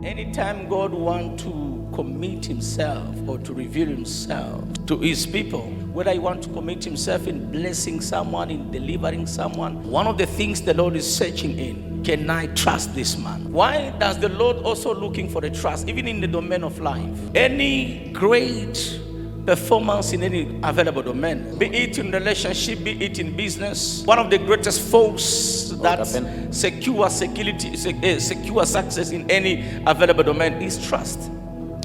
Anytime God wants to commit himself or to reveal himself to his people, whether he wants to commit himself in blessing someone, in delivering someone, one of the things the Lord is searching in, can I trust this man? Why does the Lord also looking for the trust, even in the domain of life? Any great performance in any available domain, be it in relationship, be it in business, one of the greatest forces that secure success in any available domain is trust.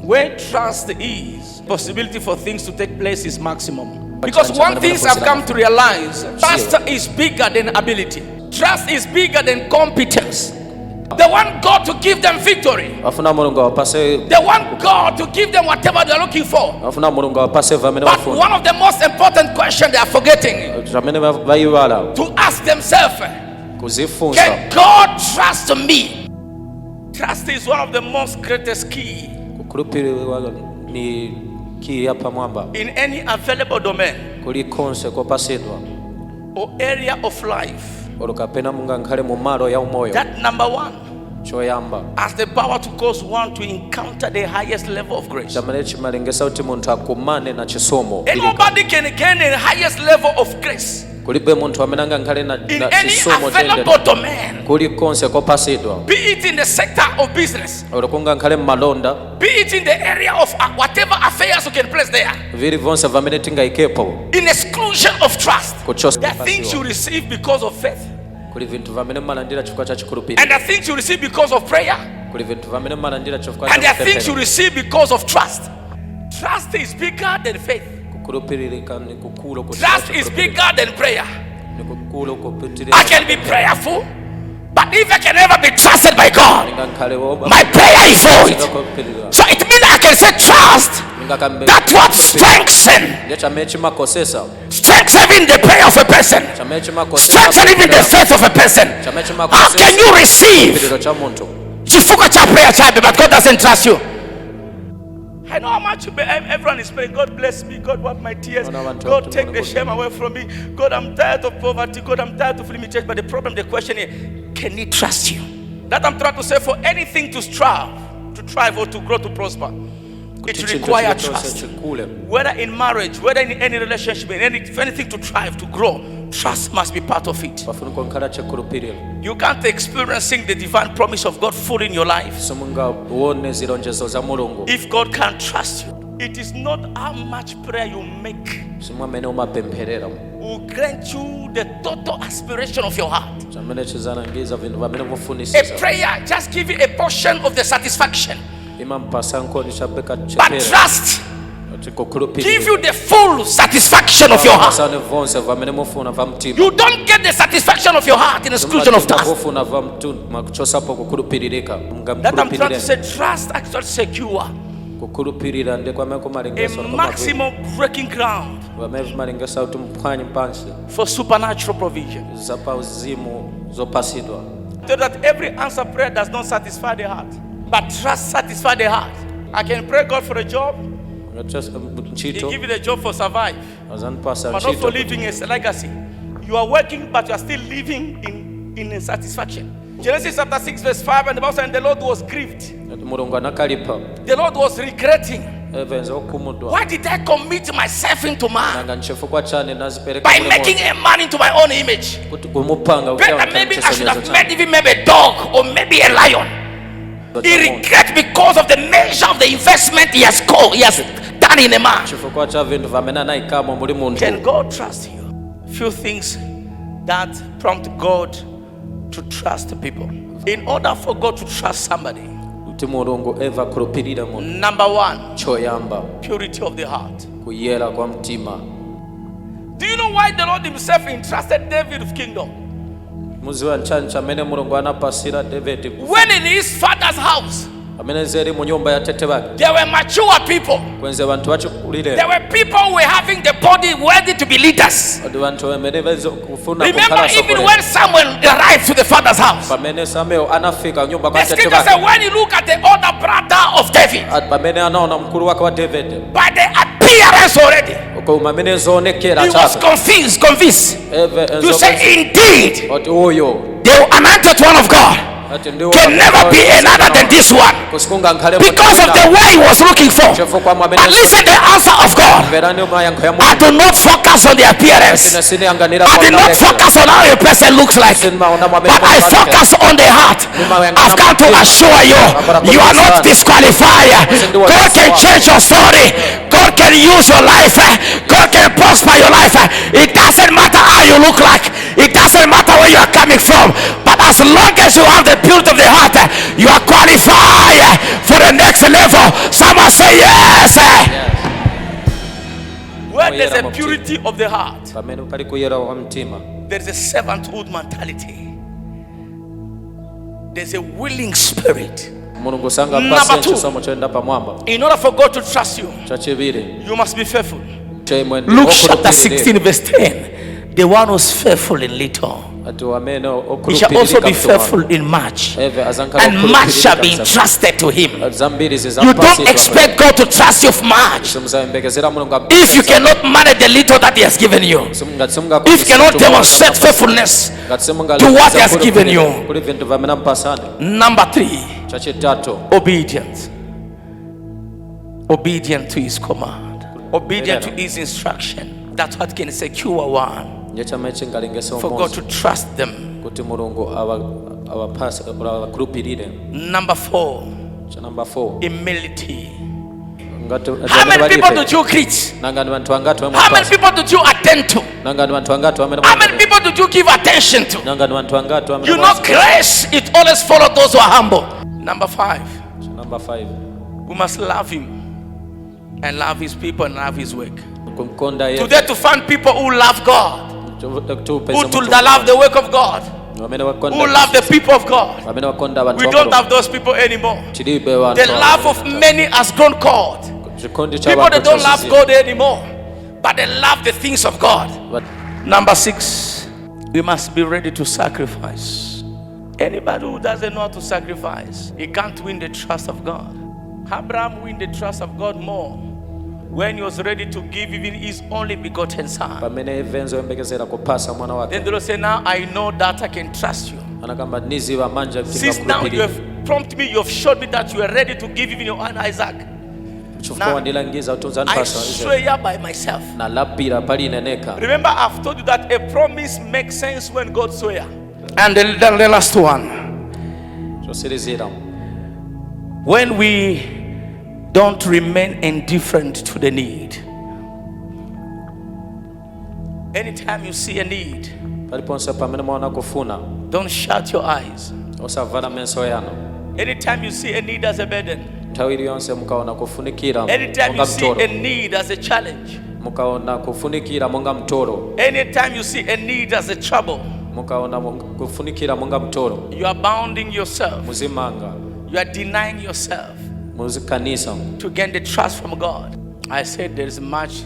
Where trust is, possibility for things to take place is maximum. Because one thing I've come to realize, trust is bigger than ability. Trust is bigger than competence. They want God to give them victory. They want God to give them whatever they're looking for. But one of the most important questions they are forgetting to ask themselves, can God trust me? Trust is one of the most greatest key in any available domain or area of life. That number one has the power to cause one to encounter the highest level of grace. And nobody can gain the highest level of grace in any available domain, be it in the sector of business, be it in the area of whatever affairs you can place there. In exclusion of trust, there are things you receive because of faith, and there are things you receive because of prayer, and there are things you receive because of trust. Trust is bigger than faith. Trust is bigger than prayer. I can be prayerful, but if I can never be trusted by God, my prayer is void. So it means I can say trust that what strengthens even the prayer of a person, strengthens even the faith of a person. How can you receive prayer, but God doesn't trust you? I know how much everyone is praying. God bless me. God wipe my tears. God take the shame away from me. God, I'm tired of poverty. God, I'm tired of limitation. But the problem, the question is, can He trust you? That I'm trying to say, for anything to strive, to thrive or to grow, to prosper, it requires trust. Whether in marriage, whether in any relationship, in anything to thrive, to grow, trust must be part of it. You can't experiencing the divine promise of God fully in your life if God can't trust you. It is not how much prayer you make will grant you the total aspiration of your heart. A prayer just give you a portion of the satisfaction, but trust give you the full satisfaction of your heart. You don't get the satisfaction of your heart in exclusion of trust. That I'm trying to say, trust actually secure a maximum breaking ground for supernatural provision. So that every answer prayer does not satisfy the heart, but trust satisfies the heart. I can pray God for a job. He give you the job for survive, but not for living a legacy. You are working, but you are still living in satisfaction. Genesis chapter 6 verse 5, and the Bible says, the Lord was grieved. The Lord was regretting. Why did I commit myself into man by making a man into my own image? Better maybe I should have made even maybe a dog or maybe a lion. He regrets because of the measure of the investment he has done in a man. Can God trust you? Few things that prompt God to trust people. In order for God to trust somebody, number one, purity of the heart. Do you know why the Lord himself entrusted David with kingdom? When in his father's house, there were mature people. There were people who were having the body ready to be leaders. Remember, even when Samuel arrived to the father's house, the scripture said, when you look at the older brother of David, by the appearance already, he was convinced to say, indeed, the anointed one of God can never be another than this one, because of the way he was looking for. But listen, the answer of God: I do not focus on the appearance, I do not focus on how a person looks like, but I focus on the heart. I've come to assure you, you are not disqualified. God can change your story, God can use your life, God can prosper your life. It doesn't matter how you look like, it doesn't matter where you are coming from, but as long as you have the purity of the heart, you are qualified for the next level. Someone say yes. Where there's a purity of the heart, there's a servanthood mentality, there's a willing spirit. Number 2, in order for God to trust you, you must be faithful. Luke chapter 16 verse 10, the one who's faithful in little, he shall also be faithful in much, and much shall be entrusted to him. You don't expect God to trust you for much if you cannot manage the little that he has given you, if you cannot demonstrate faithfulness to what he has given you. Number 3, obedience. Obedient to his command, obedient to his instruction. That's what can secure one for God to trust them. Number 4, humility. How many people did you greet? How many people did you attend to? How many people did you give attention to? You know, grace, it always follows those who are humble. Number 5, we must love him and love his people and love his work. Today, to find people who love God, who love the work of God, who love the people of God, we don't have those people anymore. The love of many has grown cold. People that don't love God anymore, but they love the things of God. Number 6, we must be ready to sacrifice. Anybody who doesn't know how to sacrifice, he can't win the trust of God. Abraham win the trust of God more when he was ready to give even his only begotten son. Then the Lord said, now I know that I can trust you. Since now you have prompted me, you have showed me that you are ready to give even your own Isaac. Now, I swear by myself. Remember, I've told you that a promise makes sense when God swears. And the last one, when we don't remain indifferent to the need. Anytime you see a need, don't shut your eyes. Anytime you see a need as a burden, anytime you see a need as a challenge, anytime you see a need as a trouble, you are bounding yourself, you are denying yourself to gain the trust from God. I said there is much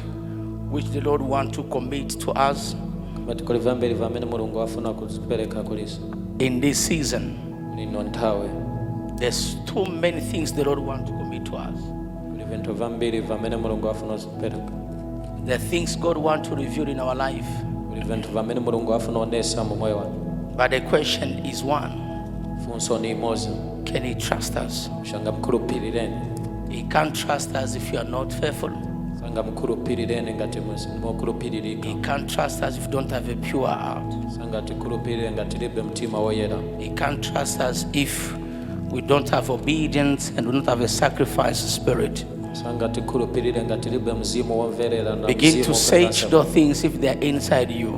which the Lord wants to commit to us in this season. There's too many things the Lord wants to commit to us. The things God wants to reveal in our life. But the question is one: can he trust us? He can't trust us if you are not faithful. He can't trust us if you don't have a pure heart. He can't trust us if we don't have obedience and we don't have a sacrifice spirit. Begin to search those things if they are inside you.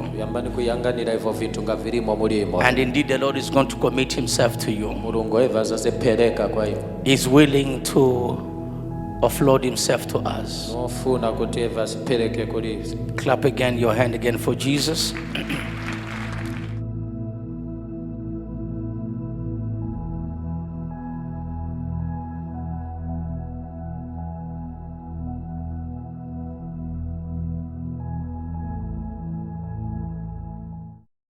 And indeed the Lord is going to commit himself to you. He's willing to offload himself to us. Clap again your hand again for Jesus.